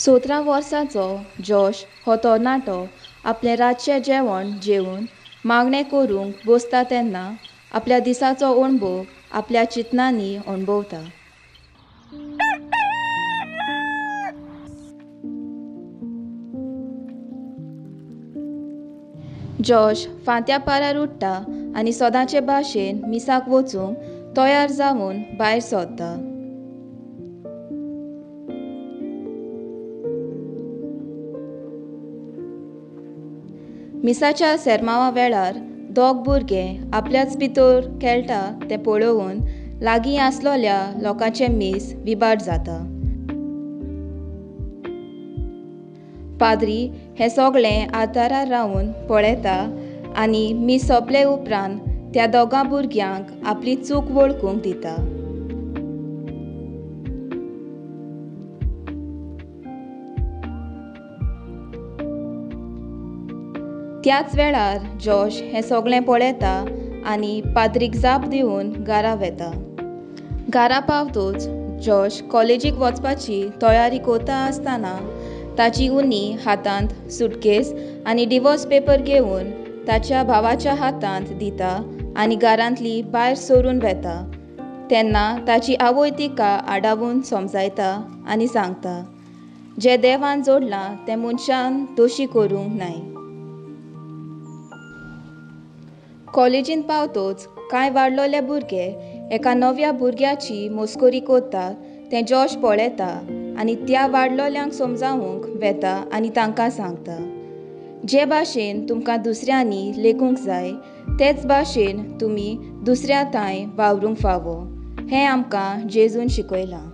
17 वर्सांचो जॉश हो तरणाटो आपलें रातचें जेवण जेवन मागणें करूंक बसता तेन्ना आपल्या दिसाचो अणभव आपल्या चिंतनांनी अणभवता. जॉश फांत्या पारार उठ्ठा आनी सदांचे भाशेन मिसाक वचूंक तयार जावन भायर सरता. मिसाच्या सेरमावा वेळार दोग भुरगे आपल्याच भितर खेळटा तें पळोवन लागीं आसलोल्या लोकांचे मीस विबाट जाता. पाद्री हें सगळें आदारार रावन पळयता आनी मीस सोंपले उपरांत त्या दोगां भुरग्यांक आपली चूक वळखूंक दिता. त्याच वेळार जॉश हें सगळें पळयता आनी पाद्रीक जाप दिवन घरा वेता. घरा पावतूच जॉश कॉलेजीक वचपाची तयारी करता आसतना ताची उनी हातांत सुटकेस आनी डिवोर्स पेपर घेवन ताच्या भावाच्या हातांत दिता आनी घरांतली भायर सरून वेता. तेन्ना ताची आवय तिका आडावून समजायता आनी सांगता, जें देवान जोडलां तें मनशान दोशी करूंक न्हय. कॉलेजींत पावतूच कांय वाडलोले भुरगे एका नव्या भुरग्याची मस्करी करतात तें जॉश पळयता आनी त्या वाडलोल्यांक समजावूंक वेता आनी तांकां सांगता, जे भाशेन तुमकां दुसऱ्यांनी लेखूंक जाय तेच भाशेन तुमी दुसऱ्या थंय वावरूंक फावो. हें आमकां जेजून शिकयलां.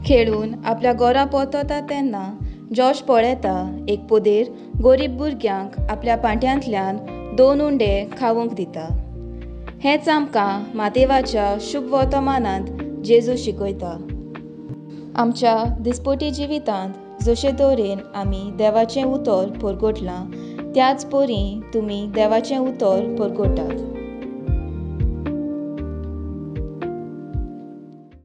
खेळून आपल्या घरा परतता तेन्ना जॉश पळयता एक पोदेर गरीब भुरग्यांक आपल्या पांट्यांतल्यान 2 उंडे खावंक दिता. हेंच आमकां मातेवाच्या शुभ वर्तमानांत जेजू शिकयता. आमच्या दिसपटी जिवितांत जशे तरेन आमी देवाचें उतर परगटलां त्याच परी तुमी देवाचें उतर परगटात.